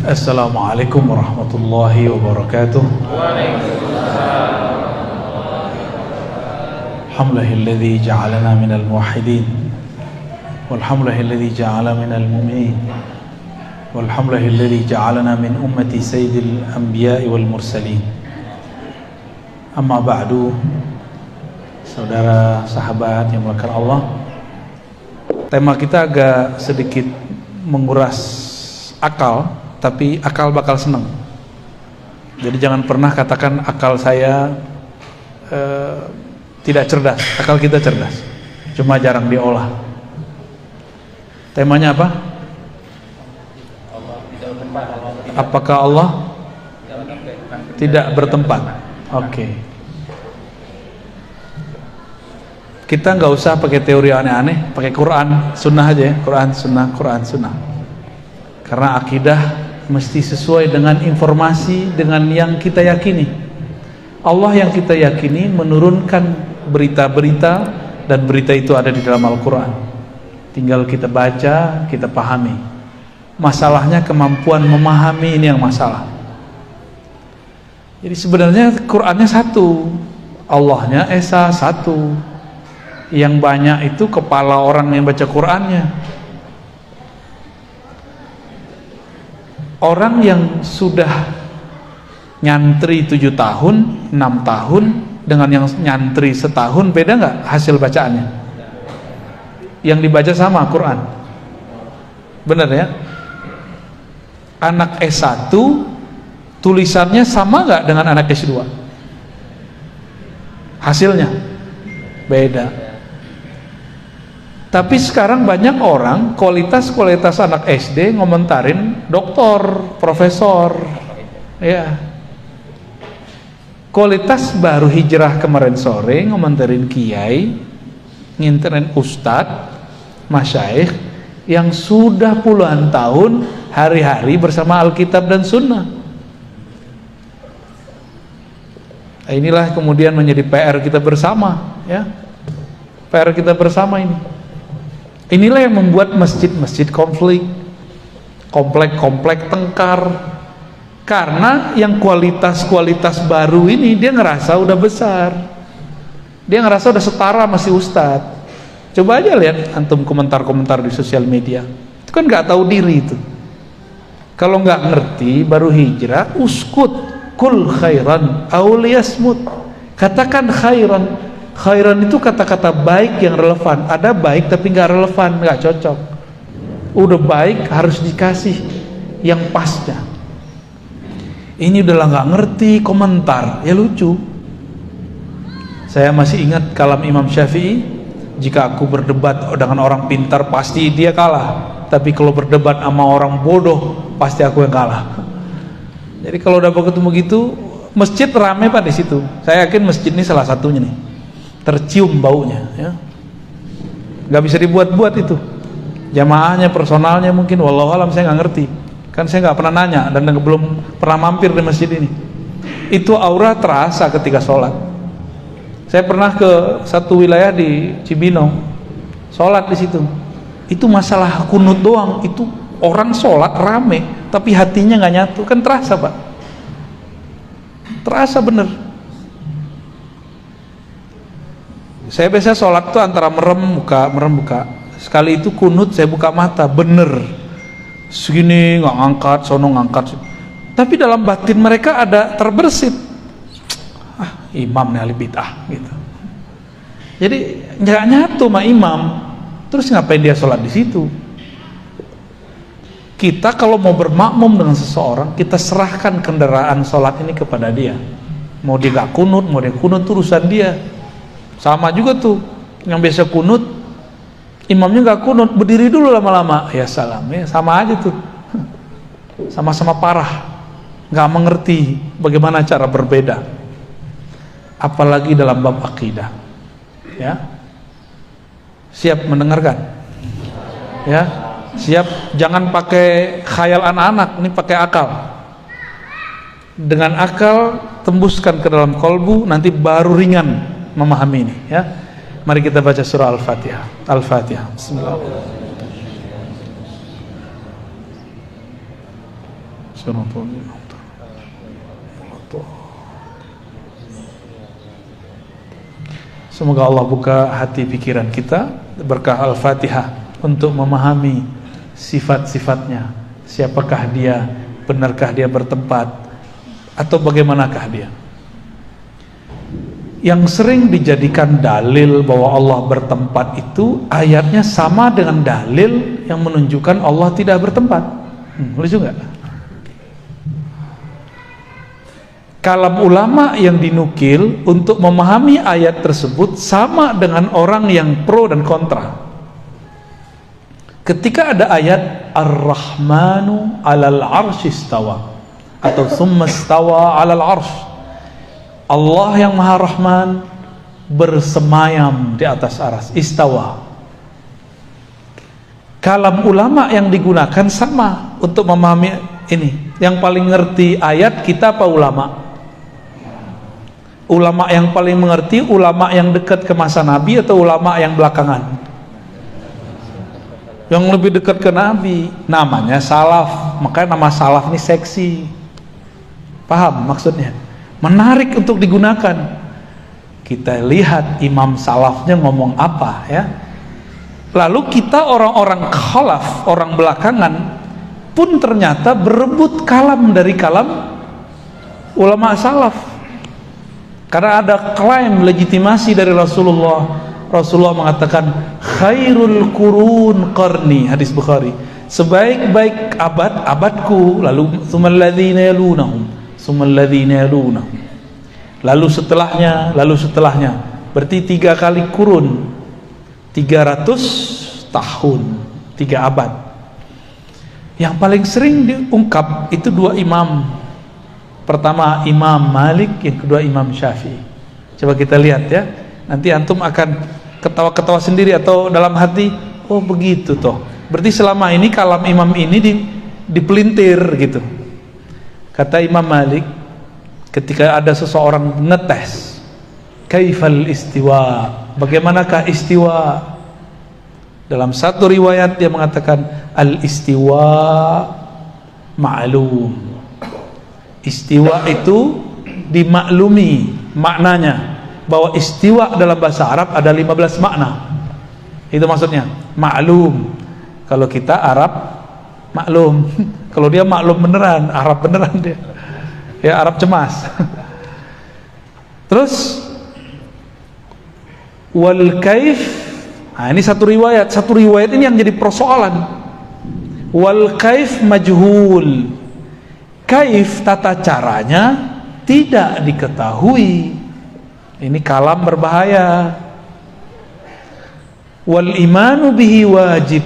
Assalamualaikum warahmatullahi wabarakatuh. Alhamdulillahilladzi ja'alana minal muwahhidin walhamdulillahilladzi ja'ala minal mu'minin walhamdulillahilladzi ja'alana min ummati sayyidil anbiya'i wal mursalin. Amma ba'du. Saudara sahabat yang dimuliakan Allah, tema kita agak sedikit menguras akal, tapi akal bakal senang. Jadi jangan pernah katakan akal saya tidak cerdas. Akal kita cerdas, cuma jarang diolah. Temanya apa? Apakah Allah tidak bertempat? Oke. Kita nggak usah pakai teori aneh-aneh, pakai Quran, Sunnah aja ya. Quran, Sunnah, Quran, Sunnah. Karena akidah mesti sesuai dengan informasi, dengan yang kita yakini. Allah yang kita yakini menurunkan berita-berita, dan berita itu ada di dalam Al-Quran. Tinggal kita baca, kita pahami. Masalahnya kemampuan memahami, ini yang masalah. Jadi sebenarnya Qurannya satu, Allahnya Esa satu. Yang banyak itu kepala orang yang baca Qurannya. Orang yang sudah nyantri 7 tahun, 6 tahun dengan yang nyantri setahun, beda nggak hasil bacaannya? Yang dibaca sama Quran, benar ya? Anak S1 tulisannya sama nggak dengan anak S2? Hasilnya beda. Tapi sekarang banyak orang kualitas anak SD ngomentarin doktor, profesor, ya. Kualitas baru hijrah kemarin sore ngomentarin kiai, nginterin ustadz, masyaikh yang sudah puluhan tahun hari-hari bersama Alkitab dan Sunnah. Inilah kemudian menjadi PR kita bersama, ya. PR kita bersama ini. Inilah yang membuat masjid-masjid konflik, komplek-komplek tengkar. Karena yang kualitas baru ini dia ngerasa udah besar, dia ngerasa udah setara masih ustadz. Coba aja lihat antum komentar-komentar di sosial media, itu kan nggak tahu diri itu. Kalau nggak ngerti baru hijrah, uskut kul khairan auliyasmut, katakan khairan. Khairan itu kata-kata baik yang relevan. Ada baik tapi nggak relevan, nggak cocok. Udah baik harus dikasih yang pasnya. Ini udah nggak ngerti komentar, ya lucu. Saya masih ingat kalam Imam Syafi'i, jika aku berdebat dengan orang pintar pasti dia kalah, tapi kalau berdebat sama orang bodoh pasti aku yang kalah. Jadi kalau udah ketemu gitu, masjid rame Pak di situ. Saya yakin masjid ini salah satunya nih, tercium baunya, ya. Nggak bisa dibuat-buat itu. Jamaahnya, personalnya mungkin, wallahualam saya nggak ngerti. Kan saya nggak pernah nanya dan belum pernah mampir di masjid ini. Itu aura terasa ketika sholat. Saya pernah ke satu wilayah di Cibinong, sholat di situ. Itu masalah kunut doang. Itu orang sholat rame, tapi hatinya nggak nyatu. Kan terasa Pak. Terasa bener. Saya biasa sholat tuh antara merem buka. Sekali itu kunut saya buka mata, bener. Segini nggak ngangkat, sono ngangkat. Tapi dalam batin mereka ada terbersit. Imam nih ahli bid'ah gitu. Jadi nggak nyatu sama imam. Terus ngapain dia sholat di situ? Kita kalau mau bermakmum dengan seseorang, kita serahkan kendaraan sholat ini kepada dia. Mau dia nggak kunut, mau dia kunut, urusan dia. Sama juga tuh yang biasa kunut, imamnya nggak kunut, berdiri dulu lama-lama, ya salam, ya sama aja tuh, sama-sama parah, nggak mengerti bagaimana cara berbeda, apalagi dalam bab akidah, ya. Siap mendengarkan, ya, siap. Jangan pakai khayal anak-anak, ini pakai akal. Dengan akal tembuskan ke dalam kolbu, nanti baru ringan memahami ini, ya. Mari kita baca surah Al-Fatihah. Bismillahirrahmanirrahim. Semoga Allah buka hati pikiran kita berkah Al-Fatihah untuk memahami sifat-sifatnya. Siapakah dia? Benarkah dia bertempat? Atau bagaimanakah dia? Yang sering dijadikan dalil bahwa Allah bertempat itu ayatnya sama dengan dalil yang menunjukkan Allah tidak bertempat. Lucu nggak? Kalam ulama yang dinukil untuk memahami ayat tersebut sama dengan orang yang pro dan kontra. Ketika ada ayat Ar-Rahmanu 'alal 'arsy istawa atau tsumma istawa 'alal 'arsy, Allah yang Maha Rahman bersemayam di atas aras, istawa. Kalam ulama yang digunakan sama untuk memahami ini. Yang paling ngerti ayat kita apa ulama? Ulama yang paling mengerti, ulama yang dekat ke masa Nabi atau ulama yang belakangan? Yang lebih dekat ke Nabi, namanya salaf. Makanya nama salaf ini seksi. Paham maksudnya? Menarik untuk digunakan. Kita lihat imam salafnya ngomong apa ya. Lalu kita orang-orang khalaf, orang belakangan pun ternyata berebut kalam dari kalam ulama salaf. Karena ada klaim legitimasi dari Rasulullah. Rasulullah mengatakan khairul qurun qarni, hadis Bukhari. Sebaik-baik abad, abadku. Lalu tsummal ladzina yalunahum, tsummal ladzina yalunahum. Lalu setelahnya. Berarti 3 kali kurun. 300 tahun, 3 abad. Yang paling sering diungkap itu 2 imam. Pertama Imam Malik, yang kedua Imam Syafi'i. Coba kita lihat ya. Nanti antum akan ketawa-ketawa sendiri atau dalam hati, oh begitu toh. Berarti selama ini kalam imam ini dipelintir gitu. Kata Imam Malik, ketika ada seseorang ngetes, kaifal istiwa, bagaimanakah istiwa? Dalam satu riwayat dia mengatakan al istiwa ma'lum. Istiwa itu dimaklumi maknanya, bahwa istiwa dalam bahasa Arab ada 15 makna. Itu maksudnya maklum. Kalau kita Arab maklum. Kalau dia maklum beneran, Arab beneran dia. Ya Arab cemas. Terus wal kaif. Nah, ini satu riwayat ini yang jadi persoalan. Wal kaif majhul. Kaif, tata caranya tidak diketahui. Ini kalam berbahaya. Wal imanu bihi wajib.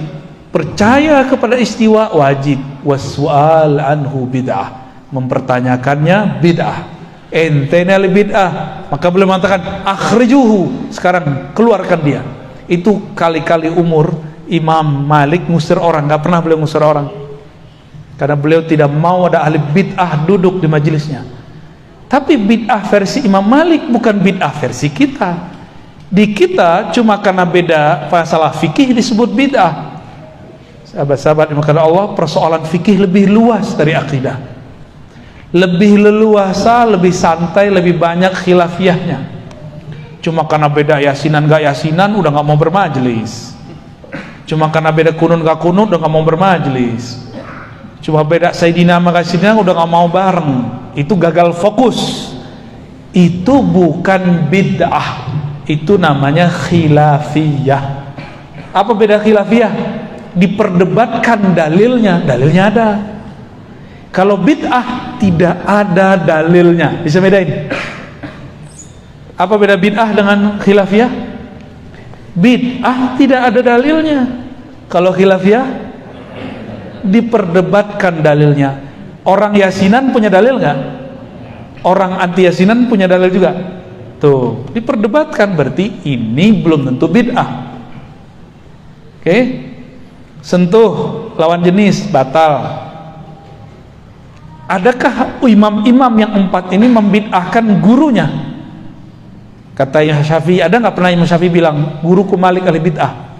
Percaya kepada istiwa wajib. Wassual anhu bid'ah. Mempertanyakannya bid'ah. Entena li bid'ah. Maka beliau mengatakan akhrijuhu. Sekarang keluarkan dia. Itu kali-kali umur Imam Malik ngusir orang. Gak pernah beliau ngusir orang. Karena beliau tidak mau ada ahli bid'ah duduk di majelisnya. Tapi bid'ah versi Imam Malik bukan bid'ah versi kita. Di kita cuma karena beda masalah fikih disebut bid'ah. Sahabat-sahabat yang dimuliakan Allah, persoalan fikih lebih luas dari akidah. Lebih leluasa, lebih santai, lebih banyak khilafiyahnya. Cuma karena beda yasinan gak yasinan udah gak mau bermajelis. Cuma karena beda kunun gak kunun udah gak mau bermajelis. Cuma beda Sayyidina sama Sayyidina udah gak mau bareng. Itu gagal fokus. Itu bukan bid'ah. Itu namanya khilafiyah. Apa beda khilafiyah? Diperdebatkan dalilnya. Dalilnya ada. Kalau bid'ah tidak ada dalilnya. Bisa bedain? Apa beda bid'ah dengan khilafiyah? Bid'ah tidak ada dalilnya. Kalau khilafiyah diperdebatkan dalilnya. Orang yasinan punya dalil nggak? Orang anti yasinan punya dalil juga. Tuh, diperdebatkan, berarti ini belum tentu bid'ah. Oke? Sentuh lawan jenis batal. Adakah imam-imam yang 4 ini membid'ahkan gurunya? Kata Syafi'i, ada nggak pernah Imam Syafi'i bilang guruku Malik ahli bid'ah?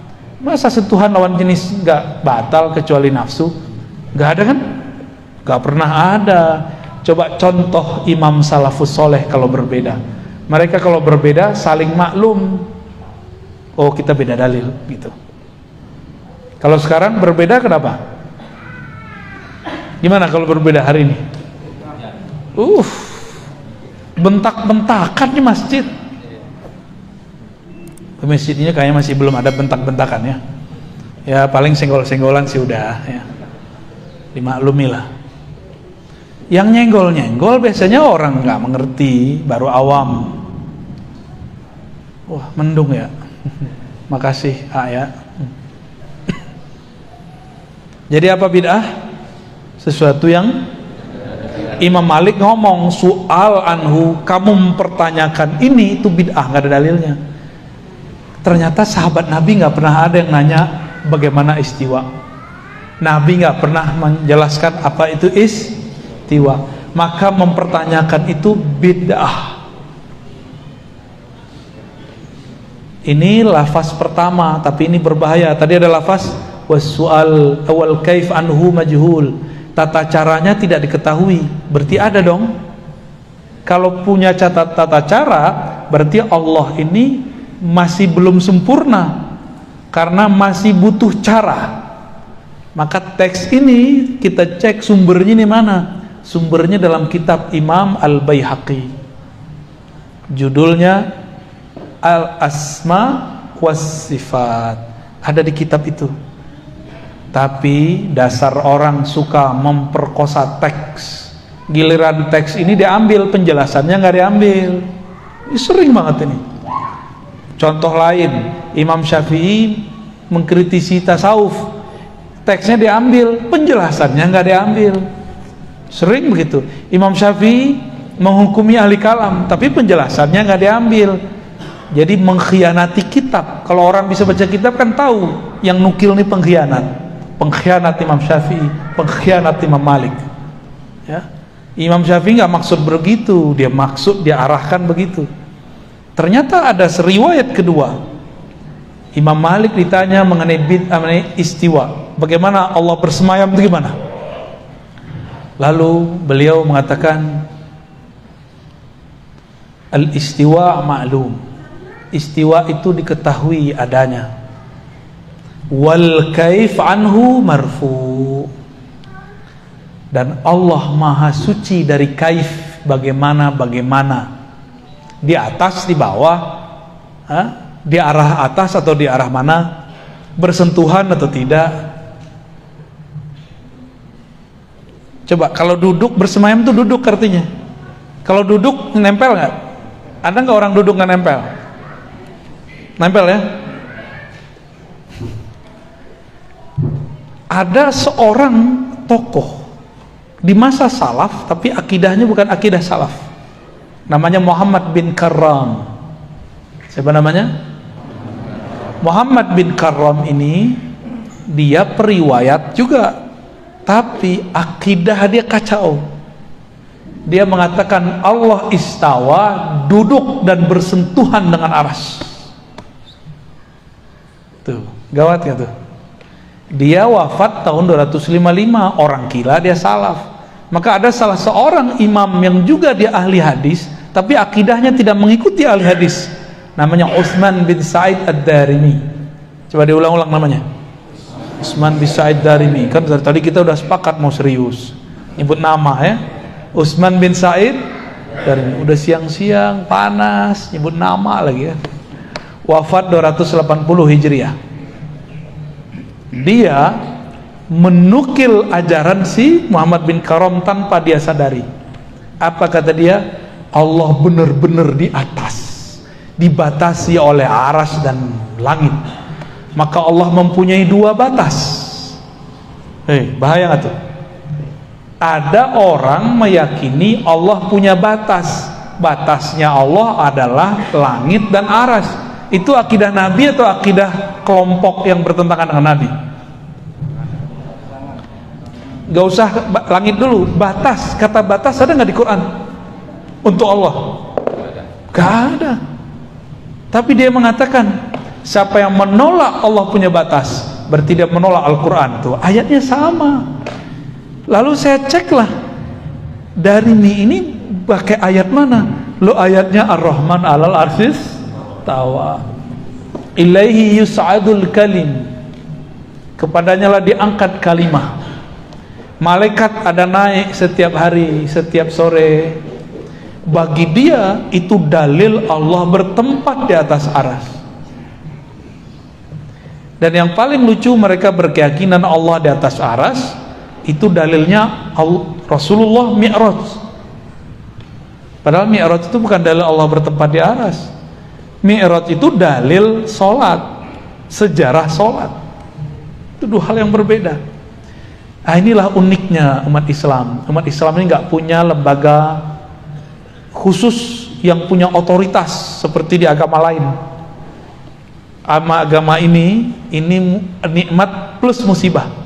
Masa sentuhan lawan jenis nggak batal kecuali nafsu? Nggak ada kan? Gak pernah ada. Coba contoh imam salafus soleh kalau berbeda. Mereka kalau berbeda saling maklum. Oh, kita beda dalil gitu. Kalau sekarang berbeda kenapa? Gimana kalau berbeda hari ini? Bentak-bentakan di masjid. Masjid ini kayaknya masih belum ada bentak-bentakan ya. Ya paling senggol-senggolan sih udah ya. Dimaklumi lah. Yang nyenggol-nyenggol biasanya orang nggak mengerti, baru awam. Wah, mendung ya. Makasih ya. Jadi apa bid'ah? Sesuatu yang Imam Malik ngomong soal anhu, kamu mempertanyakan ini, itu bid'ah, nggak ada dalilnya. Ternyata sahabat Nabi nggak pernah ada yang nanya bagaimana istiwa. Nabi nggak pernah menjelaskan apa itu istiwa, maka mempertanyakan itu bid'ah. Ini lafaz pertama, tapi ini berbahaya. Tadi ada lafaz wasu'al awal kaif anhu majhul, tata caranya tidak diketahui. Berarti ada dong. Kalau punya tata cara, berarti Allah ini masih belum sempurna karena masih butuh cara. Maka teks ini kita cek sumbernya di mana. Sumbernya dalam kitab Imam Al-Baihaqi, judulnya Al-Asma was Sifat, ada di kitab itu. Tapi dasar orang suka memperkosa teks. Giliran teks ini diambil, penjelasannya nggak diambil. Ini sering banget ini. Contoh lain, Imam Syafi'i mengkritisi tasawuf, teksnya diambil, penjelasannya nggak diambil. Sering begitu. Imam Syafi'i menghukumi ahli kalam, tapi penjelasannya nggak diambil. Jadi mengkhianati kitab. Kalau orang bisa baca kitab kan tahu yang nukil ini pengkhianat Imam Syafi'i, pengkhianat Imam Malik ya. Imam Syafi'i nggak maksud begitu, dia arahkan begitu. Ternyata ada riwayat kedua. Imam Malik ditanya mengenai bid'ah, mengenai istiwa, bagaimana Allah bersemayam itu gimana? Lalu beliau mengatakan al-istiwa ma'lum, istiwa itu diketahui adanya, wal kaif anhu marfu, dan Allah maha suci dari kaif, bagaimana di atas, di bawah, di arah atas atau di arah mana, bersentuhan atau tidak. Coba kalau duduk bersemayam itu duduk artinya. Kalau duduk nempel nggak? Ada nggak orang duduk nggak nempel? Nempel ya. Ada seorang tokoh di masa salaf, tapi akidahnya bukan akidah salaf. Namanya Muhammad bin Karram. Siapa namanya? Muhammad bin Karram ini, dia periwayat juga, tapi akidah dia kacau. Dia mengatakan Allah istawa, duduk dan bersentuhan dengan arsy. Tuh, gawat gak tuh? Dia wafat tahun 255, orang gila, dia salaf. Maka ada salah seorang imam yang juga dia ahli hadis, tapi akidahnya tidak mengikuti ahli hadis. Namanya Utsman bin Sa'id Ad-Darimi. Coba diulang-ulang namanya. Utsman bin Sa'id Ad-Darimi. Kan dari tadi kita udah sepakat mau serius nyebut nama ya. Utsman bin Sa'id Ad-Darimi. Udah siang-siang panas nyebut nama lagi ya. Wafat 280 Hijriah. Dia menukil ajaran si Muhammad bin Karram tanpa dia sadari. Apa kata dia? Allah benar-benar di atas, dibatasi oleh arsy dan langit. Maka Allah mempunyai dua batas. Bahaya nggak tuh? Ada orang meyakini Allah punya batas. Batasnya Allah adalah langit dan arsy. Itu akidah Nabi atau akidah kelompok yang bertentangan dengan Nabi? Gak usah langit dulu, batas. Kata batas ada nggak di Quran untuk Allah? Gak ada. Tapi dia mengatakan siapa yang menolak Allah punya batas, berarti dia menolak Al-Quran. Tuh ayatnya sama. Lalu saya ceklah dari mie ini pakai ayat mana? Lo ayatnya Ar-Rahman 'alal arsis tawa. Ilaihi yus'adul kalim. Kepadanya lah diangkat kalimah. Malaikat ada naik setiap hari, setiap sore. Bagi dia itu dalil Allah bertempat di atas aras. Dan yang paling lucu, mereka berkeyakinan Allah di atas aras. Itu dalilnya Rasulullah Mi'raj. Padahal Mi'raj itu bukan dalil Allah bertempat di aras. Mi'raj itu dalil sholat, sejarah sholat. Itu dua hal yang berbeda. Nah, inilah uniknya umat Islam. Umat Islam ini nggak punya lembaga khusus yang punya otoritas seperti di agama lain. Agama ini nikmat plus musibah.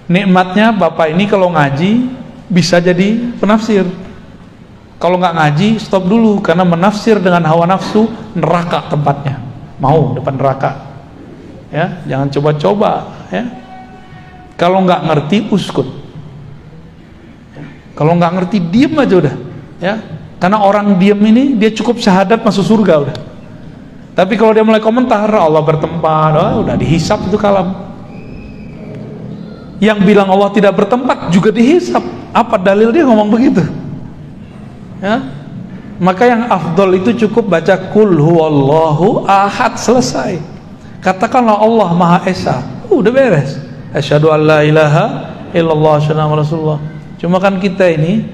Nikmatnya Bapak ini kalau ngaji bisa jadi penafsir. Kalau nggak ngaji stop dulu, karena menafsir dengan hawa nafsu neraka tempatnya. Mau depan neraka. Ya, jangan coba-coba. Ya. Kalau nggak ngerti uskut. Kalau nggak ngerti diem aja udah. Ya, karena orang diem ini dia cukup syahadat masuk surga udah. Tapi kalau dia mulai komentar Allah bertempat, udah dihisap itu kalam. Yang bilang Allah tidak bertempat juga dihisap. Apa dalil dia ngomong begitu? Ya, maka yang afdol itu cukup baca Qul huwallahu ahad, selesai. Katakanlah Allah Maha Esa, udah beres. Asyhadu an la ilaha illallah asyhadu anna rasulullah. Cuma kan kita ini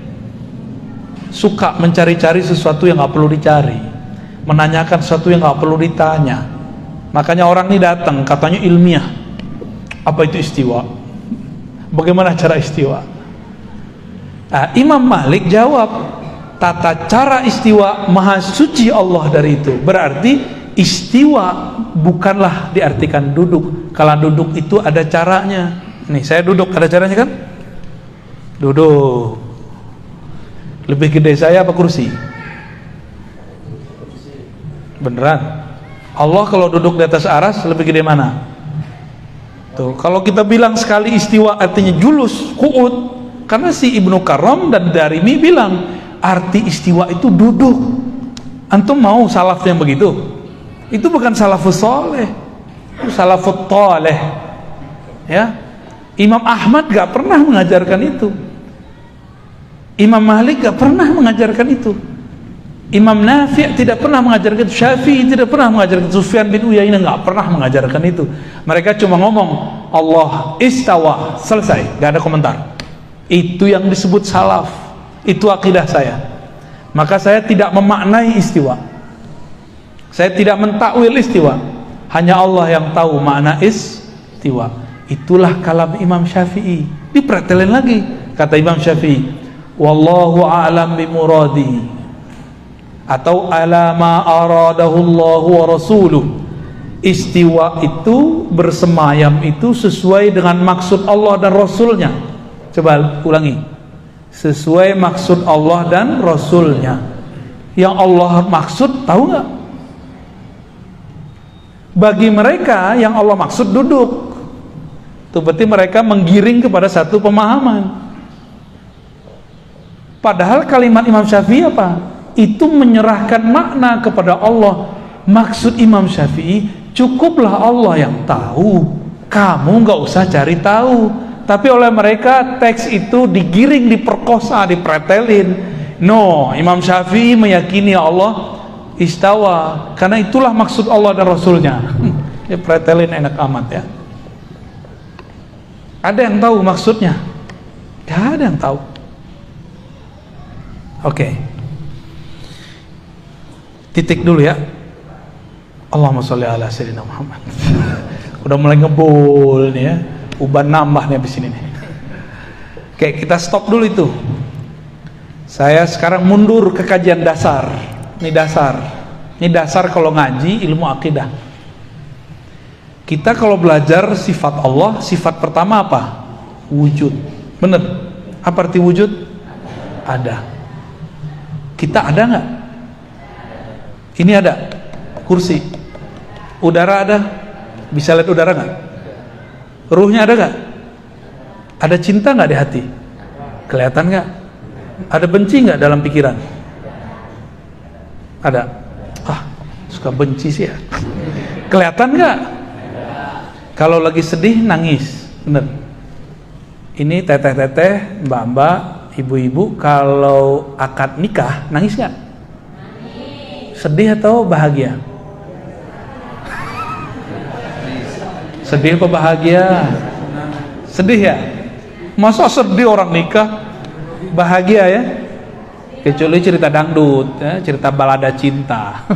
suka mencari-cari sesuatu yang nggak perlu dicari, menanyakan sesuatu yang nggak perlu ditanya. Makanya orang ini datang katanya ilmiah. Apa itu istiwa? Bagaimana cara istiwa? Nah, Imam Malik jawab, tata cara istiwa maha suci Allah dari itu. Berarti istiwa bukanlah diartikan duduk. Kalau duduk itu ada caranya. Nih saya duduk, ada caranya kan? Duduk. Lebih gede saya apa kursi? Beneran? Allah kalau duduk di atas aras lebih gede mana? Tuh, kalau kita bilang sekali istiwa artinya julus, qu'ud, karena si Ibnu Karam dan Darimi bilang arti istiwa itu duduk. Antum mau salaf yang begitu? Itu bukan salafus soleh, itu salafut toleh. Ya, Imam Ahmad gak pernah mengajarkan itu. Imam Malik gak pernah mengajarkan itu. Imam Nafi' tidak pernah mengajarkan itu. Syafi'i tidak pernah mengajarkan itu. Sufyan bin Uyainah gak pernah mengajarkan itu. Mereka cuma ngomong Allah istawa, selesai, gak ada komentar. Itu yang disebut salaf. Itu akidah saya. Maka saya tidak memaknai istiwa. Saya tidak mentakwil istiwa. Hanya Allah yang tahu makna istiwa. Itulah kalam Imam Syafi'i. Dipretelin lagi. Kata Imam Syafi'i, wallahu a'lam bimuradi, atau ala ma aradahu Allah wa rasuluh. Istiwa itu, bersemayam itu sesuai dengan maksud Allah dan Rasulnya. Coba ulangi. Sesuai maksud Allah dan Rasulnya. Yang Allah maksud tahu nggak? Bagi mereka yang Allah maksud duduk. Itu berarti mereka menggiring kepada satu pemahaman. Padahal kalimat Imam Syafi'i apa? Itu menyerahkan makna kepada Allah. Maksud Imam Syafi'i, cukuplah Allah yang tahu, kamu nggak usah cari tahu. Tapi oleh mereka teks itu digiring, diperkosa, dipretelin. No, Imam Syafi'i meyakini Allah istawa, karena itulah maksud Allah dan Rasulnya. Dipretelin enak amat ya. Ada yang tahu maksudnya? Gak ada yang tahu. Oke. Titik dulu ya. Allahumma sholli ala sayyidina Muhammad. Udah mulai ngebul nih ya. Uban nambah nih abis ini nih. Oke, kita stop dulu itu. Saya sekarang mundur ke kajian dasar. Ini dasar. Ini dasar kalau ngaji ilmu akidah. Kita kalau belajar sifat Allah, sifat pertama apa? Wujud. Bener? Apa arti wujud? Ada. Kita ada nggak? Ini ada. Kursi. Udara ada. Bisa lihat udara nggak? Ruhnya ada nggak? Ada cinta nggak di hati? Kelihatan nggak? Ada benci nggak dalam pikiran? Ada. Suka benci sih ya. Kelihatan nggak? Kalau lagi sedih nangis, bener. Ini teteh-teteh, mbak-mbak, ibu-ibu, kalau akad nikah nangis nggak? Sedih atau bahagia? Sedih apa bahagia? Sedih ya? Masa sedih orang nikah? Bahagia ya? Kecuali cerita dangdut ya, cerita balada cinta.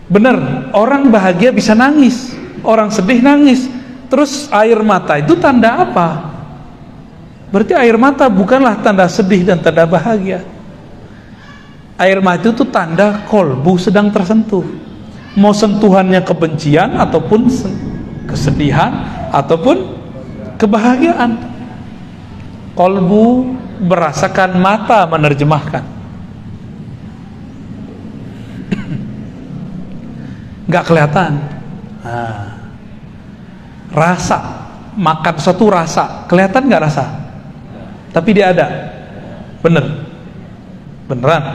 Bener, orang bahagia bisa nangis, orang sedih nangis. Terus air mata itu tanda apa? Berarti air mata bukanlah tanda sedih dan tanda bahagia. Air mata itu tanda kolbu sedang tersentuh. Mau sentuhannya kebencian ataupun kesedihan ataupun kebahagiaan. Kolbu merasakan, mata menerjemahkan. Nggak kelihatan. Rasa, makan suatu rasa, kelihatan nggak rasa? Tapi dia ada. Beneran.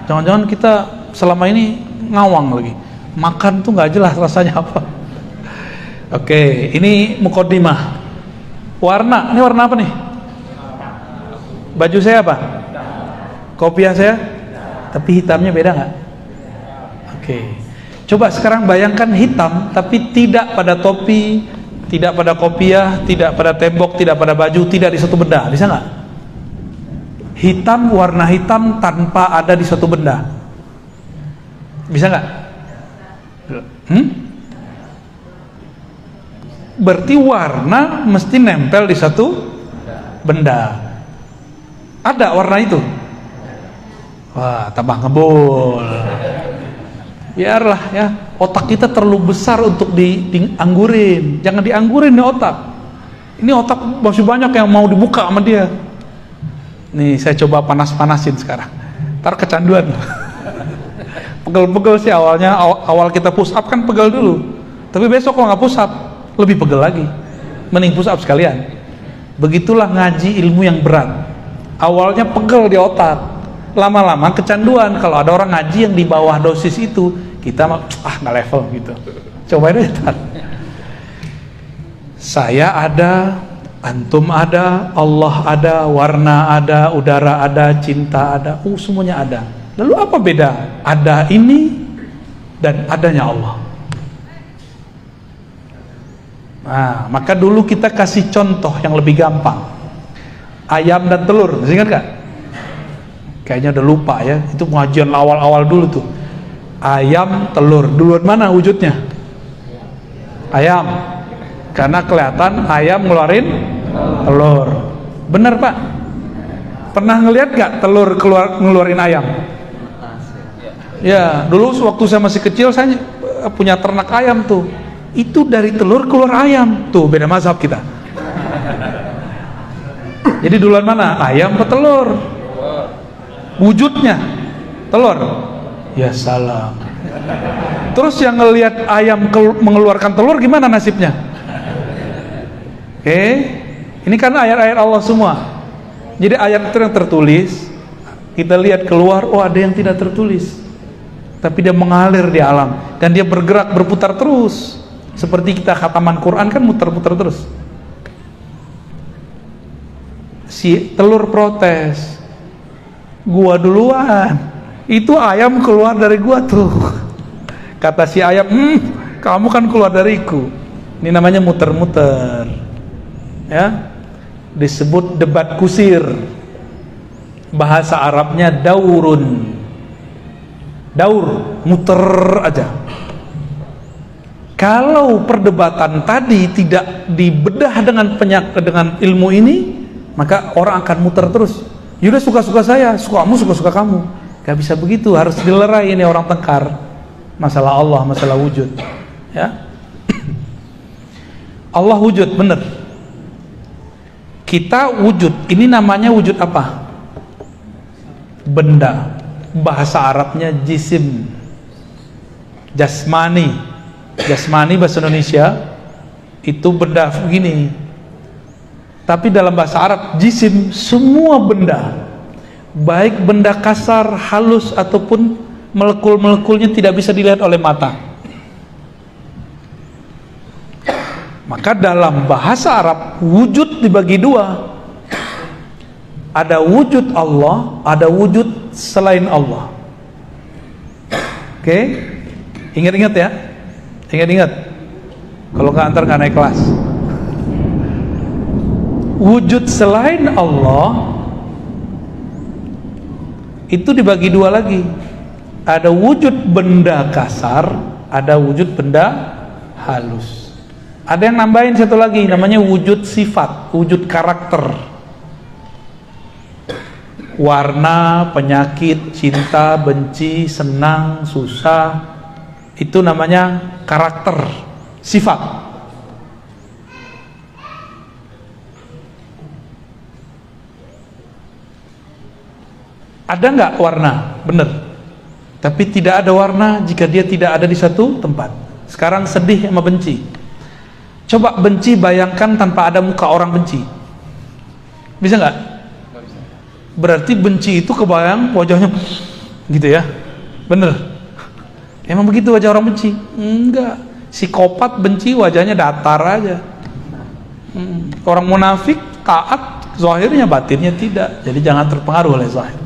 Jangan-jangan kita selama ini ngawang lagi. Makan tuh nggak jelas rasanya apa. Oke, ini mukaddimah. Warna, ini warna apa nih? Baju saya apa? Kopiah saya? Tapi hitamnya beda nggak? Oke. Coba sekarang bayangkan hitam, tapi tidak pada topi, tidak pada kopiah, tidak pada tembok, tidak pada baju, tidak di satu benda. Bisa nggak? Hitam, warna hitam tanpa ada di satu benda. Bisa nggak? Berarti warna mesti nempel di satu benda. Ada warna itu? Wah, tambah ngebul. Biarlah ya, otak kita terlalu besar untuk dianggurin. Jangan dianggurin nih otak. Ini otak masih banyak yang mau dibuka sama dia. Nih saya coba panas-panasin sekarang. Ntar kecanduan. Pegel-pegel sih awalnya, awal kita push up kan pegel dulu. Tapi besok kalau nggak push up lebih pegel lagi. Mending push up sekalian. Begitulah ngaji ilmu yang berat. Awalnya pegel di otak. Lama-lama kecanduan. Kalau ada orang ngaji yang di bawah dosis itu, kita nggak level gitu. Cobain aja. Saya ada, antum ada, Allah ada, warna ada, udara ada, cinta ada, semuanya ada. Lalu apa beda ada ini dan adanya Allah? Nah, maka dulu kita kasih contoh yang lebih gampang. Ayam dan telur, masih ingat gak? Kayaknya udah lupa ya. Itu pengajian awal-awal dulu tuh. Ayam, telur, duluan mana wujudnya? Ayam. Karena kelihatan ayam ngeluarin telur. Bener Pak? Pernah ngelihat gak telur ngeluarin ayam? Ya, dulu waktu saya masih kecil saya punya ternak ayam tuh. Itu dari telur keluar ayam. Tuh beda mazhab kita. Jadi duluan mana? Ayam atau telur? Wujudnya telur. Ya salam. Terus yang ngelihat ayam mengeluarkan telur gimana nasibnya? Ini kan ayat-ayat Allah semua. Jadi ayat itu yang tertulis, kita lihat keluar, ada yang tidak tertulis. Tapi dia mengalir di alam dan dia bergerak, berputar terus. Seperti kita khataman Quran kan muter-muter terus. Si telur protes, gua duluan, itu ayam keluar dari gua tuh. Kata si ayam, kamu kan keluar dariku. Ini namanya muter-muter ya, disebut debat kusir. Bahasa Arabnya daurun. Daur, muter aja. Kalau perdebatan tadi tidak dibedah dengan ilmu ini, maka orang akan muter terus. Yaudah suka-suka saya, sukamu suka-suka kamu. Gak bisa begitu, harus dilerai ini orang tengkar. Masalah Allah, masalah wujud. Ya, Allah wujud, bener. Kita wujud, ini namanya wujud apa? Benda. Bahasa Arabnya jisim, jasmani. Jasmani bahasa Indonesia itu benda begini. Tapi dalam bahasa Arab, jisim semua benda, baik benda kasar, halus ataupun molekul-molekulnya tidak bisa dilihat oleh mata. Maka dalam bahasa Arab wujud dibagi dua. Ada wujud Allah, ada wujud selain Allah. Oke? Ingat-ingat ya. Ingat-ingat. Kalau nggak antar nggak naik kelas. Wujud selain Allah itu dibagi dua lagi. Ada wujud benda kasar, ada wujud benda halus. Ada yang nambahin satu lagi, namanya wujud sifat, wujud karakter. Warna, penyakit, cinta, benci, senang, susah, itu namanya karakter, sifat. Ada nggak warna? Bener. Tapi tidak ada warna jika dia tidak ada di satu tempat. Sekarang sedih sama benci. Coba benci bayangkan tanpa ada muka orang benci. Bisa nggak? Berarti benci itu kebayang wajahnya gitu ya. Bener. Emang begitu wajah orang benci? Enggak. Psikopat benci wajahnya datar aja. Orang munafik taat, zahirnya batinnya tidak. Jadi jangan terpengaruh oleh zahir.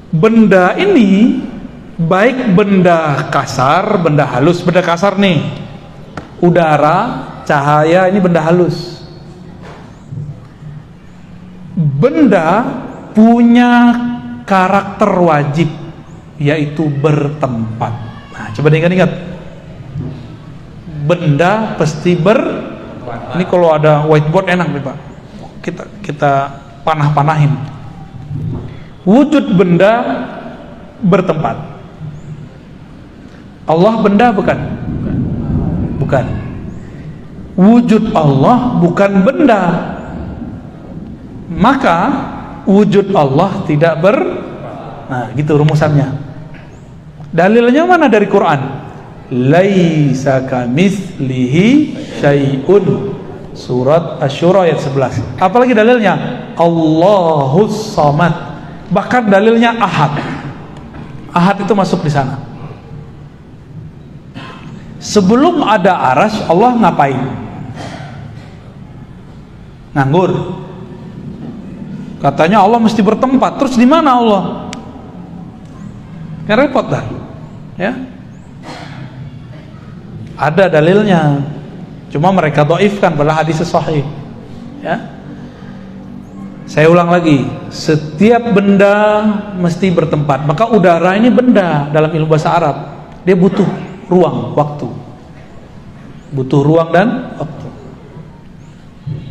Benda ini baik benda kasar, benda halus. Benda kasar nih, udara, cahaya, ini benda halus. Benda punya karakter wajib, yaitu bertempat. Nah, coba diingat-ingat. Benda pasti Ini kalau ada whiteboard enak nih Pak. Kita panah-panahin. Wujud benda bertempat. Allah benda bukan? Bukan. Wujud Allah bukan benda. Maka wujud Allah tidak Nah, gitu rumusannya. Dalilnya mana dari Quran? Laisa kamitslihi syai'un. Surat Asy-Syura ayat 11. Apalagi dalilnya? Allahus Samad. Bahkan dalilnya ahad. Ahad itu masuk di sana. Sebelum ada arasy, Allah ngapain? Nganggur. Katanya Allah mesti bertempat. Terus di mana Allah? Kan repot dah. Ya. Ada dalilnya. Cuma mereka dhaifkan pada hadis sahih. Ya. Saya ulang lagi, setiap benda mesti bertempat. Maka udara ini benda dalam ilmu bahasa Arab. Dia butuh ruang, waktu. Butuh ruang dan waktu.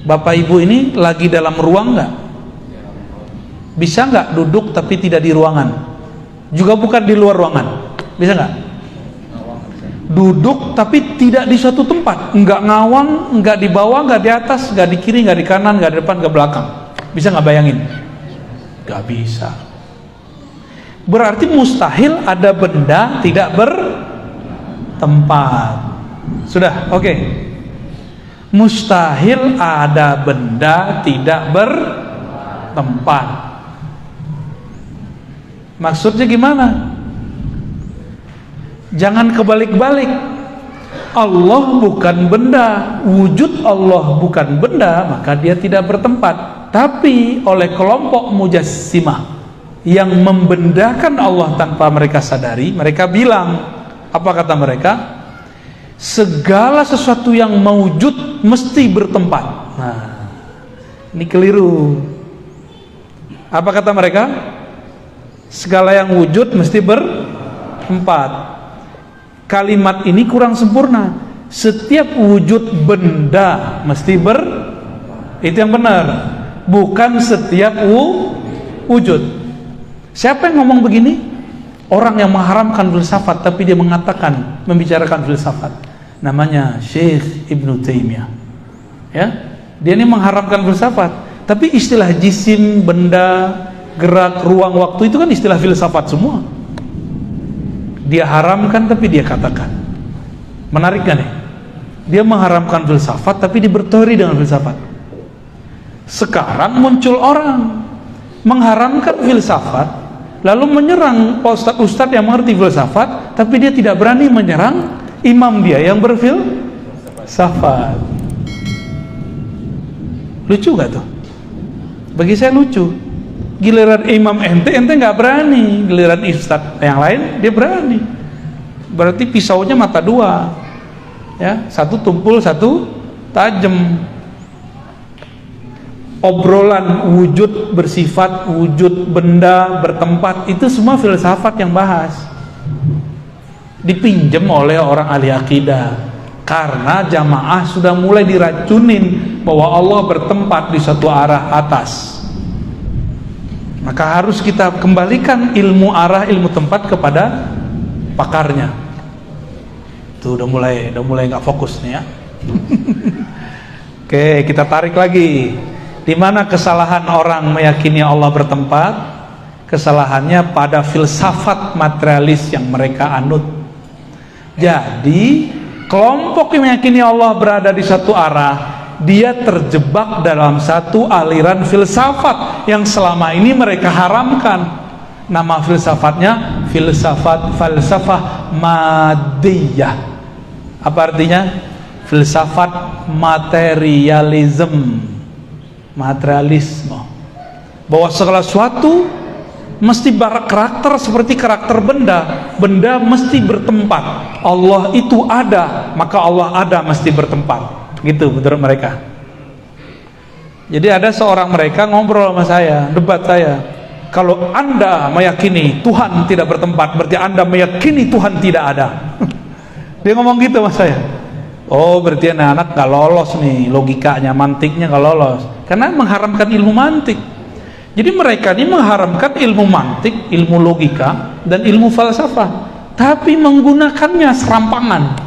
Bapak Ibu ini lagi dalam ruang nggak? Bisa nggak duduk tapi tidak di ruangan? Juga bukan di luar ruangan. Bisa nggak? Duduk tapi tidak di suatu tempat. Nggak ngawang, nggak di bawah, nggak di atas, nggak di kiri, nggak di kanan, nggak di depan, nggak belakang. Bisa nggak bayangin? Nggak bisa. Berarti mustahil ada benda tidak bertempat. Sudah, oke. Mustahil ada benda tidak bertempat. Maksudnya gimana? Jangan kebalik-balik. Allah bukan benda, wujud Allah bukan benda, maka dia tidak bertempat. Tapi oleh kelompok mujassimah yang membendakan Allah tanpa mereka sadari, mereka bilang, apa kata mereka? Segala sesuatu yang mewujud mesti bertempat. Nah, ini keliru. Apa kata mereka? Segala yang wujud mesti bertempat. Kalimat ini kurang sempurna. Setiap wujud benda mesti itu yang benar. Bukan setiap wujud. Siapa yang ngomong begini? Orang yang mengharamkan filsafat tapi dia mengatakan, membicarakan filsafat. Namanya Syekh Ibnu Taimiyah. Ya, dia ini mengharamkan filsafat. Tapi istilah jisim, benda, gerak, ruang, waktu itu kan istilah filsafat semua. Dia haramkan tapi dia katakan. Menarik kan nih? Dia mengharamkan filsafat, tapi dibertori dengan filsafat. Sekarang muncul orang mengharamkan filsafat, lalu menyerang ustadz-ustadz yang mengerti filsafat, tapi dia tidak berani menyerang imam dia yang berfilsafat. Lucu gak tuh? Bagi saya lucu. Giliran imam ente nggak berani, giliran ustadz yang lain dia berani. Berarti pisaunya mata dua, ya, satu tumpul, satu tajam. Obrolan wujud bersifat, wujud benda bertempat, itu semua filsafat yang bahas, dipinjam oleh orang ahli akidah. Karena jamaah sudah mulai diracunin bahwa Allah bertempat di satu arah atas. Maka harus kita kembalikan ilmu arah, ilmu tempat kepada pakarnya. Tuh udah mulai nggak fokus nih ya. Oke, kita tarik lagi. Di mana kesalahan orang meyakini Allah bertempat? Kesalahannya pada filsafat materialis yang mereka anut. Jadi kelompok yang meyakini Allah berada di satu arah, dia terjebak dalam satu aliran filsafat yang selama ini mereka haramkan. Nama filsafatnya falsafah madiyah. Apa artinya? Filsafat materialisme. Materialisme. Bahwa segala sesuatu mesti berkarakter seperti karakter benda. Benda mesti bertempat. Allah itu ada, maka Allah ada mesti bertempat. Gitu menurut mereka. Jadi ada seorang mereka ngobrol sama saya, debat saya. Kalau Anda meyakini Tuhan tidak bertempat, berarti Anda meyakini Tuhan tidak ada. Dia ngomong gitu sama saya. Oh, berarti anak-anak gak lolos nih, logikanya, mantiknya gak lolos. Karena mengharamkan ilmu mantik. Jadi mereka ini mengharamkan ilmu mantik, ilmu logika, dan ilmu falsafah, tapi menggunakannya serampangan.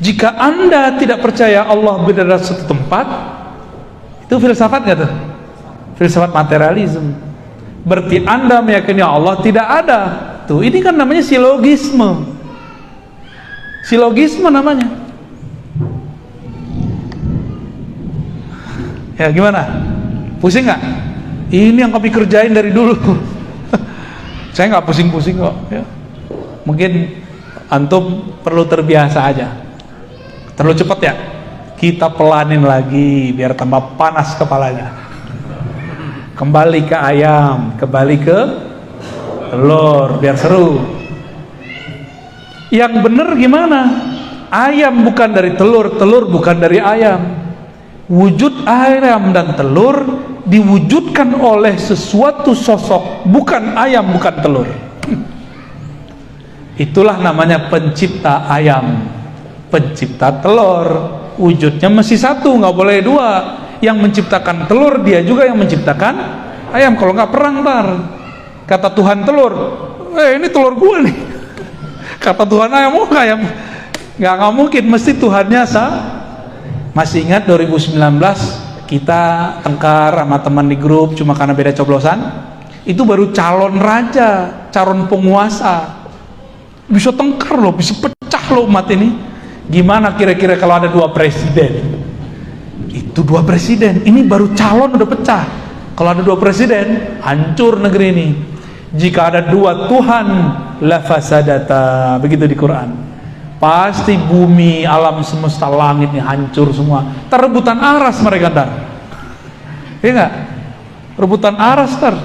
Jika Anda tidak percaya Allah berada di satu tempat, itu filsafat nggak tuh? Filsafat materialisme. Berarti Anda meyakini Allah tidak ada. Tuh, ini kan namanya silogisme. Silogisme namanya. Ya gimana? Pusing nggak? Ini yang kami kerjain dari dulu. Saya nggak pusing-pusing kok. Ya. Mungkin antum perlu terbiasa aja. Terlalu cepat ya? Kita pelanin lagi biar tambah panas kepalanya. Kembali ke ayam, kembali ke telur biar seru. Yang benar gimana? Ayam bukan dari telur, telur bukan dari ayam. Wujud ayam dan telur diwujudkan oleh sesuatu sosok, bukan ayam, bukan telur. Itulah namanya pencipta ayam, pencipta telur. Wujudnya mesti satu, nggak boleh dua. Yang menciptakan telur dia juga yang menciptakan ayam. Kalau nggak perang ntar kata Tuhan telur, ini telur gue nih. Kata Tuhan ayam, oh ayam, nggak mungkin, mesti Tuhannya sah. Masih ingat 2019 kita tengkar sama teman di grup cuma karena beda coblosan? Itu baru calon raja, calon penguasa. Bisa tengkar loh, bisa pecah loh umat ini. Gimana kira-kira kalau ada dua presiden? Itu dua presiden, ini baru calon udah pecah. Kalau ada dua presiden, hancur negeri ini. Jika ada dua Tuhan, la fasadata, begitu di Quran. Pasti bumi, alam semesta, langit ini hancur semua. Rebutan aras mereka ntar. Iya nggak? Rebutan aras ntar.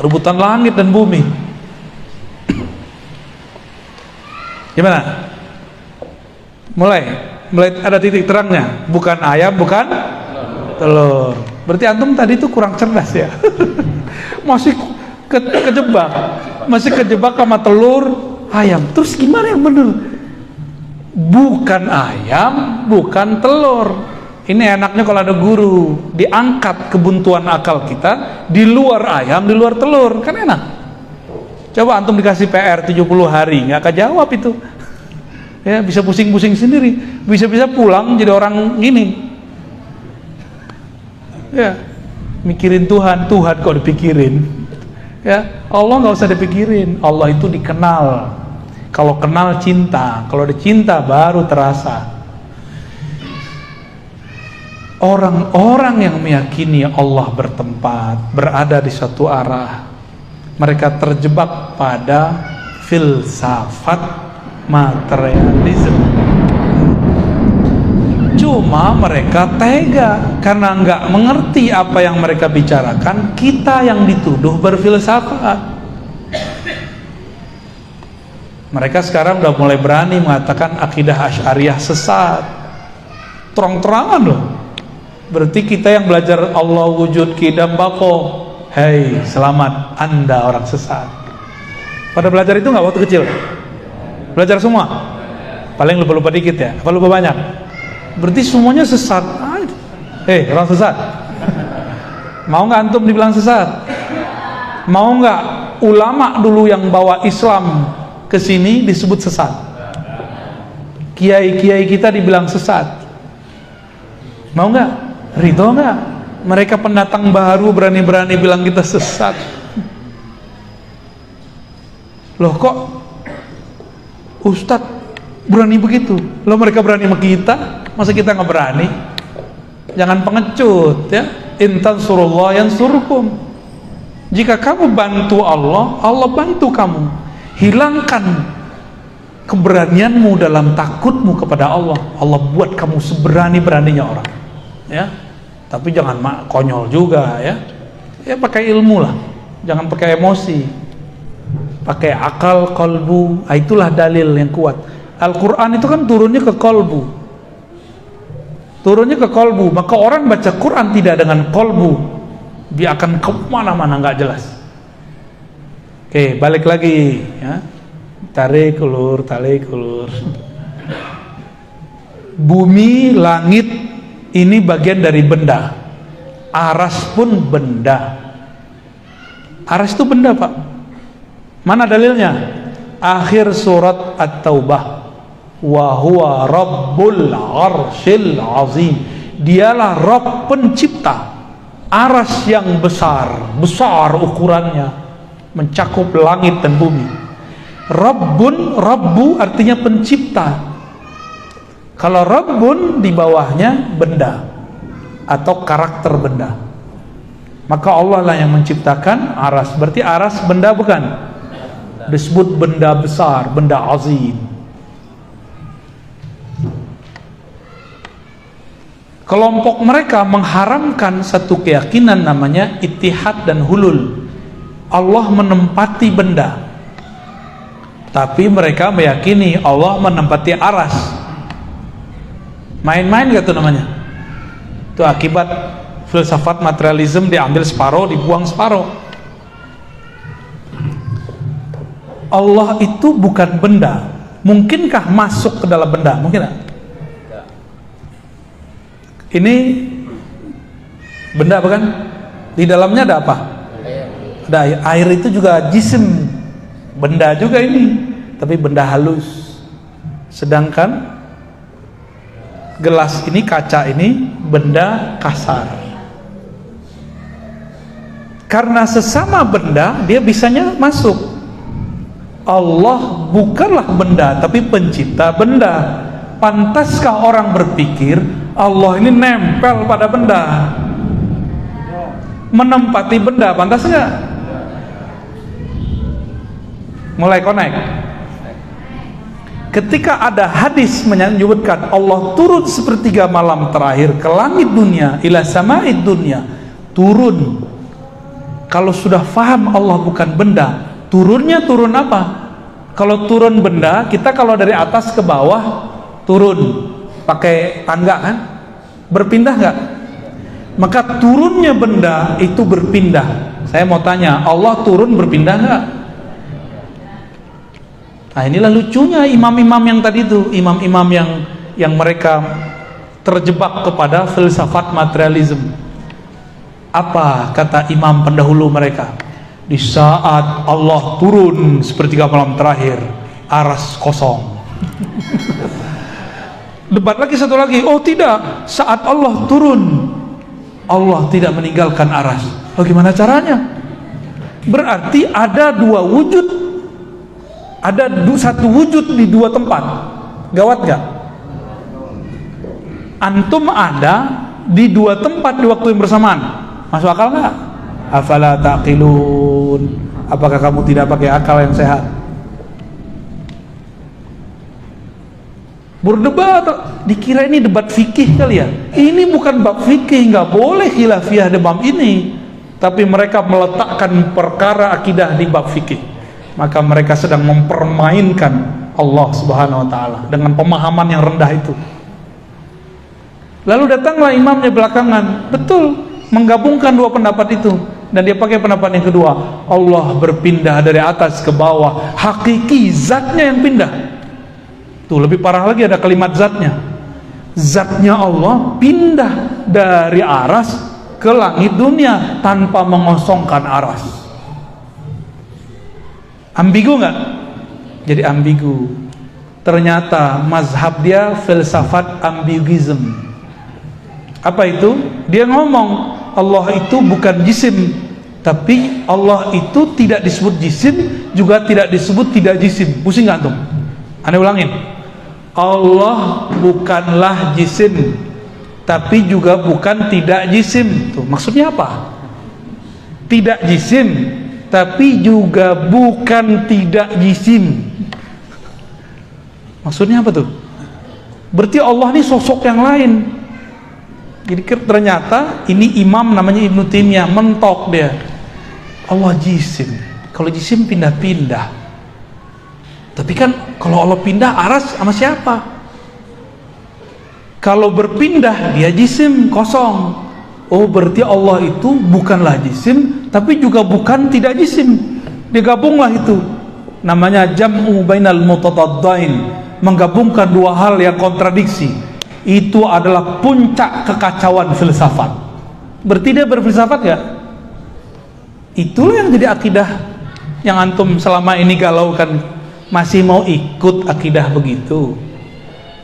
Rebutan langit dan bumi. Gimana? Mulai ada titik terangnya. Bukan ayam, bukan telur. Berarti antum tadi itu kurang cerdas ya. Masih kejebak. Masih kejebak sama telur, ayam. Terus gimana yang bener? Bukan ayam, bukan telur. Ini enaknya kalau ada guru diangkat kebuntuan akal kita, di luar ayam, di luar telur, kan enak. Coba antum dikasih PR 70 hari, nggak kejawab itu. Ya, bisa pusing-pusing sendiri, bisa-bisa pulang jadi orang gini. Ya, mikirin Tuhan kok dipikirin. Ya, Allah nggak usah dipikirin, Allah itu dikenal. Kalau kenal cinta, kalau ada cinta baru terasa. Orang-orang yang meyakini Allah bertempat, berada di suatu arah, mereka terjebak pada filsafat materialisme. Cuma mereka tega karena nggak mengerti apa yang mereka bicarakan. Kita yang dituduh berfilsafat. Mereka sekarang udah mulai berani mengatakan akidah Asy'ariyah sesat. Terang-terangan loh. Berarti kita yang belajar Allah wujud kidam bako, hei selamat, Anda orang sesat. Pada belajar itu nggak waktu kecil? Belajar semua? Paling lupa-lupa dikit ya? Apa lupa banyak? Berarti semuanya sesat. Hei orang sesat, mau nggak antum dibilang sesat? Mau nggak ulama dulu yang bawa Islam ke sini disebut sesat? Kiai-kiai kita dibilang sesat. Mau nggak? Ridho nggak? Mereka pendatang baru berani-berani bilang kita sesat. Loh kok Ustadz berani begitu? Loh mereka berani sama kita, masa kita nggak berani? Jangan pengecut ya. In tansurullah yansurkum. Jika kamu bantu Allah, Allah bantu kamu. Hilangkan keberanianmu dalam takutmu kepada Allah. Allah buat kamu seberani-beraninya orang. Ya, tapi jangan konyol juga ya. Ya pakai ilmu lah, jangan pakai emosi, pakai akal, kolbu. Itulah dalil yang kuat. Al-Quran itu kan turunnya ke kolbu, turunnya ke kolbu. Maka orang baca Quran tidak dengan kolbu, dia akan kemana-mana nggak jelas. Oke, balik lagi ya. Tarik ulur, tarik ulur. Bumi, langit ini bagian dari benda. Aras pun benda. Aras itu benda, Pak. Mana dalilnya? Akhir surat At-Taubah. Wa huwa rabbul arsyil azim. Dialah Rabb pencipta aras yang besar, besar ukurannya, mencakup langit dan bumi. Rabbun, Rabbu artinya pencipta. Kalau Rabbun di bawahnya benda atau karakter benda. Maka Allah lah yang menciptakan aras. Berarti aras benda bukan? Disebut benda besar, benda azim. Kelompok mereka mengharamkan satu keyakinan namanya ittihad dan hulul. Allah menempati benda. Tapi mereka meyakini Allah menempati aras. Main-main gak tuh namanya? Itu akibat filsafat materialisme, diambil separuh, dibuang separuh. Allah itu bukan benda. Mungkinkah masuk ke dalam benda? Mungkin gak? Ini benda bukan? Di dalamnya ada apa? Ada air. Air itu juga jisim, benda juga ini, tapi benda halus. Sedangkan gelas ini, kaca ini benda kasar. Karena sesama benda dia bisanya masuk. Allah bukanlah benda tapi pencipta benda. Pantaskah orang berpikir Allah ini nempel pada benda, menempati benda? Pantas nggak? Mulai connect. Ketika ada hadis menyebutkan Allah turun sepertiga malam terakhir ke langit dunia, ila sama'id dunia, turun. Kalau sudah faham Allah bukan benda, turunnya turun apa? Kalau turun benda, kita kalau dari atas ke bawah turun pakai tangga kan? Berpindah nggak? Maka turunnya benda itu berpindah. Saya mau tanya, Allah turun berpindah nggak? Nah inilah lucunya imam-imam yang tadi itu, imam-imam yang mereka terjebak kepada filsafat materialisme. Apa kata imam pendahulu mereka? Di saat Allah turun sepertiga malam terakhir, aras kosong. Debat lagi satu lagi, oh tidak, saat Allah turun, Allah tidak meninggalkan aras. Oh gimana caranya? Berarti ada dua wujud. Ada satu wujud di dua tempat. Gawat gak? Antum ada di dua tempat di waktu yang bersamaan. Masuk akal gak? Afala taqilun. Apakah kamu tidak pakai akal yang sehat? Berdebat, dikira ini debat fikih kali ya. Ini bukan bab fikih, nggak boleh khilafiyah di bab ini. Tapi mereka meletakkan perkara akidah di bab fikih. Maka mereka sedang mempermainkan Allah Subhanahu wa taala dengan pemahaman yang rendah itu. Lalu datanglah imamnya belakangan, betul, menggabungkan dua pendapat itu, dan dia pakai pendapat yang kedua. Allah berpindah dari atas ke bawah, hakiki zatnya yang pindah. Tuh, lebih parah lagi ada kalimat zatnya. Zatnya Allah pindah dari aras ke langit dunia tanpa mengosongkan aras. Ambigu nggak? Jadi ambigu. Ternyata mazhab dia filsafat ambiguism. Apa itu? Dia ngomong Allah itu bukan jisim, tapi Allah itu tidak disebut jisim, juga tidak disebut tidak jisim. Pusing nggak antum? Anda ulangin. Allah bukanlah jisim, tapi juga bukan tidak jisim. Tuh, maksudnya apa? Tidak jisim, tapi juga bukan tidak jisim. Maksudnya apa tuh? Berarti Allah ini sosok yang lain. Jadi ternyata ini imam namanya Ibnu Taimiyah mentok dia. Allah jisim. Kalau jisim pindah-pindah. Tapi kan kalau Allah pindah aras sama siapa? Kalau berpindah dia jisim kosong. Oh, berarti Allah itu bukanlah jisim, tapi juga bukan tidak jisim. Digabunglah itu. Namanya jam'u bainal mutataddain, menggabungkan dua hal yang kontradiksi. Itu adalah puncak kekacauan filsafat. Berarti dia berfilsafat gak? Itulah yang jadi akidah yang antum selama ini galaukan. Masih mau ikut akidah begitu?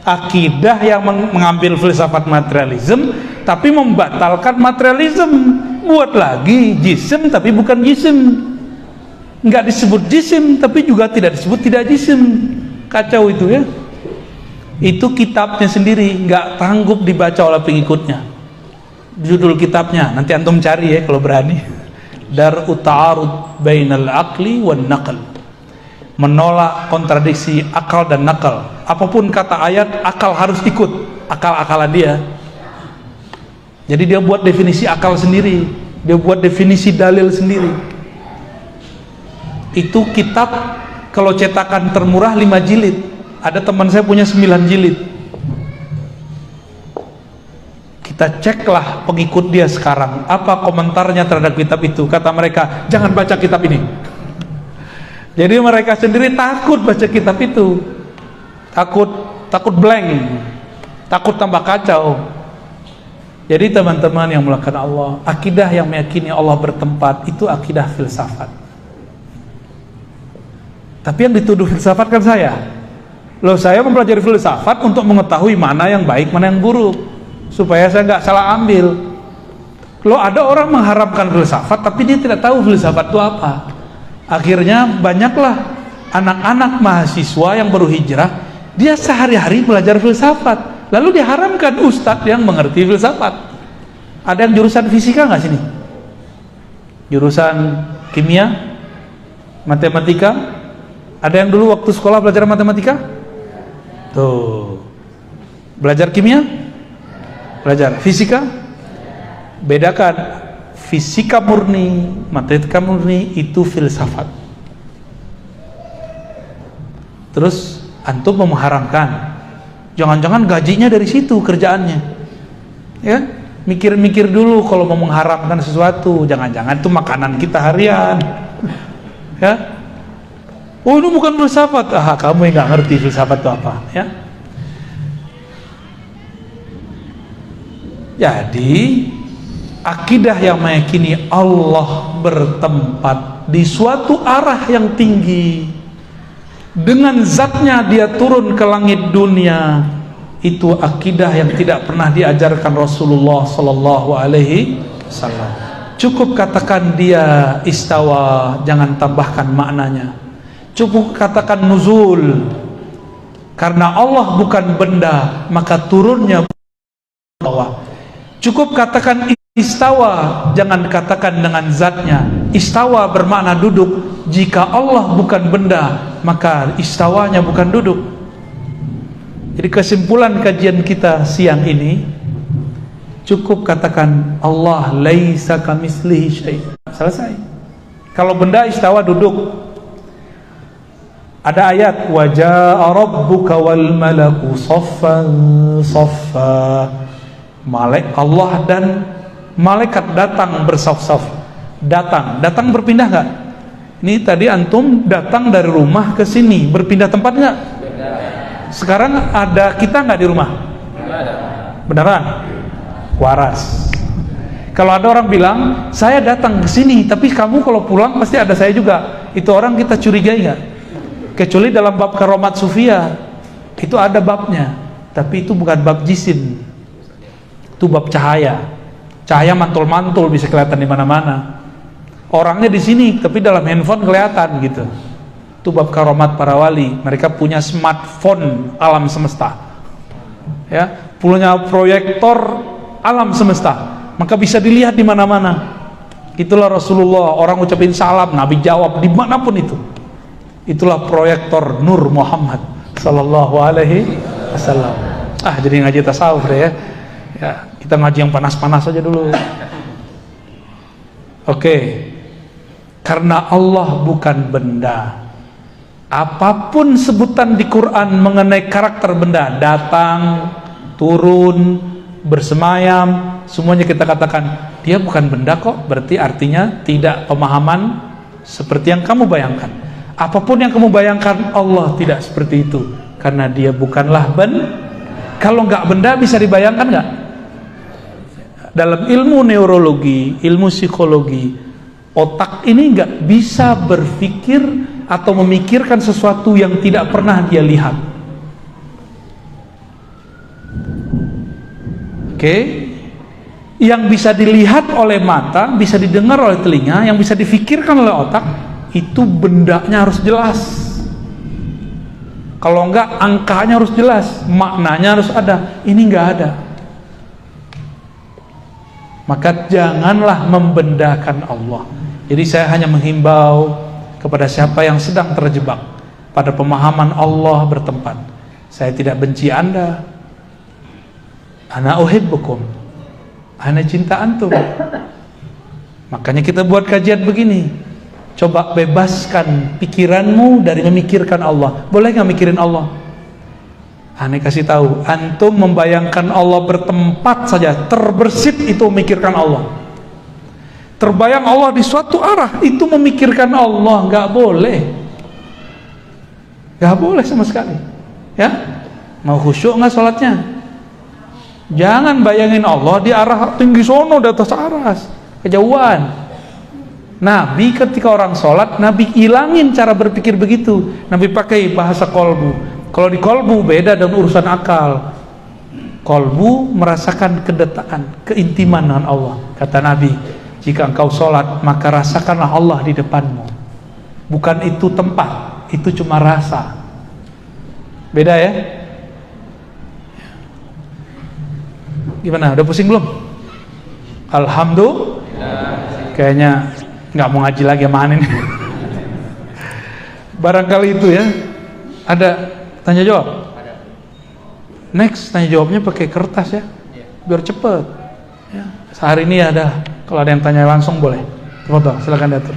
Akidah yang mengambil filsafat materialisme tapi membatalkan materialisme. Buat lagi jisim tapi bukan jisim, nggak disebut jisim tapi juga tidak disebut tidak jisim. Kacau itu ya. Itu kitabnya sendiri, nggak sanggup dibaca oleh pengikutnya. Judul kitabnya nanti antum cari ya kalau berani. Dar'u ta'arud bainal aqli wan naql. Menolak kontradiksi akal dan nakal. Apapun kata ayat, akal harus ikut akal-akalan dia. Jadi dia buat definisi akal sendiri, dia buat definisi dalil sendiri. Itu kitab kalau cetakan termurah 5 jilid. Ada teman saya punya 9 jilid. Kita ceklah pengikut dia sekarang, apa komentarnya terhadap kitab itu. Kata mereka, jangan baca kitab ini. Jadi mereka sendiri takut baca kitab itu, takut blank, takut tambah kacau. Jadi teman-teman yang melakukan Allah, akidah yang meyakini Allah bertempat itu akidah filsafat. Tapi yang dituduh filsafat kan saya. Loh, saya mempelajari filsafat untuk mengetahui mana yang baik, mana yang buruk, supaya saya nggak salah ambil. Loh, ada orang mengharapkan filsafat tapi dia tidak tahu filsafat itu apa. Akhirnya banyaklah anak-anak mahasiswa yang baru hijrah, dia sehari-hari belajar filsafat, lalu diharamkan ustadz yang mengerti filsafat. Ada yang jurusan fisika nggak sini? Jurusan kimia, matematika? Ada yang dulu waktu sekolah belajar matematika? Tuh, belajar kimia? Belajar fisika? Bedakan. Fisika murni, matematika murni itu filsafat. Terus antum mau mengharamkan, jangan-jangan gajinya dari situ kerjaannya, ya? Mikir-mikir dulu kalau mau mengharamkan sesuatu, jangan-jangan itu makanan kita harian, ya? Oh, itu bukan filsafat. Kamu yang nggak ngerti filsafat itu apa, ya? Jadi akidah yang meyakini Allah bertempat di suatu arah yang tinggi, dengan zatnya dia turun ke langit dunia, itu akidah yang tidak pernah diajarkan Rasulullah Sallallahu Alaihi Wasallam. Cukup katakan dia istawa, jangan tambahkan maknanya. Cukup katakan nuzul. Karena Allah bukan benda, maka turunnya bawah. Cukup katakan istawa, jangan katakan dengan zatnya. Istawa bermakna duduk. Jika Allah bukan benda, maka istawanya bukan duduk. Jadi kesimpulan kajian kita siang ini, cukup katakan Allah laisa kamitslihi syai'. Selesai. Kalau benda istawa duduk. Ada ayat wa jaa rabbuka wal malaku saffan saffa. Allah dan malaikat datang bersaf-saf. Datang berpindah enggak? Ini tadi antum datang dari rumah ke sini, berpindah tempat enggak? Sekarang ada kita enggak di rumah? Beneran? Waras. Kalau ada orang bilang, saya datang ke sini, tapi kamu kalau pulang pasti ada saya juga. Itu orang kita curigai enggak? Kecuali dalam bab karomat sufia, itu ada babnya, tapi itu bukan bab jisim. Itu bab cahaya. Cahaya mantul-mantul bisa kelihatan di mana-mana. Orangnya di sini, tapi dalam handphone kelihatan gitu. Itu bab karomat para wali. Mereka punya smartphone alam semesta, ya, punya proyektor alam semesta, maka bisa dilihat di mana-mana. Itulah Rasulullah. Orang ucapin salam, Nabi jawab dimanapun itu. Itulah proyektor Nur Muhammad sallallahu alaihi wasallam. Jadi ngaji tasawuf deh ya. Ya, kita ngaji yang panas-panas aja dulu. Oke. Karena Allah bukan benda. Apapun sebutan di Quran mengenai karakter benda, datang, turun, bersemayam, semuanya kita katakan dia bukan benda kok. Berarti artinya tidak pemahaman seperti yang kamu bayangkan. Apapun yang kamu bayangkan, Allah tidak seperti itu, karena dia bukanlah benda. Kalau nggak benda bisa dibayangkan nggak? Dalam ilmu neurologi, ilmu psikologi, otak ini nggak bisa berpikir atau memikirkan sesuatu yang tidak pernah dia lihat. Oke? Yang bisa dilihat oleh mata, bisa didengar oleh telinga, yang bisa difikirkan oleh otak, itu bendanya harus jelas. Kalau enggak, angkanya harus jelas, maknanya harus ada. Ini enggak ada. Maka janganlah membendakan Allah. Jadi saya hanya menghimbau kepada siapa yang sedang terjebak pada pemahaman Allah bertempat. Saya tidak benci Anda. Ana uhibbukum. Ana cinta antum. Makanya kita buat kajian begini. Coba bebaskan pikiranmu dari memikirkan Allah. Boleh nggak mikirin Allah? Aneh kasih tahu, antum membayangkan Allah bertempat saja, terbersit itu memikirkan Allah. Terbayang Allah di suatu arah, itu memikirkan Allah. Nggak boleh. Nggak boleh sama sekali. Ya, mau khusyuk nggak sholatnya? Jangan bayangin Allah di arah tinggi sono, di atas aras, kejauhan. Nabi ketika orang sholat, Nabi hilangin cara berpikir begitu. Nabi pakai bahasa kolbu. Kalau di kolbu beda dengan urusan akal. Kolbu merasakan kedekatan, keintiman dengan Allah. Kata Nabi, jika engkau sholat, maka rasakanlah Allah di depanmu. Bukan itu tempat, itu cuma rasa. Beda ya? Gimana? Udah pusing belum? Alhamdulillah. Kayaknya nggak mau ngaji lagi sama Anin. Barangkali itu ya. Ada tanya jawab? Ada. Next tanya jawabnya pakai kertas ya, biar cepet. Ya. Sehari ini ada. Kalau ada yang tanya langsung boleh. Silakan diatur.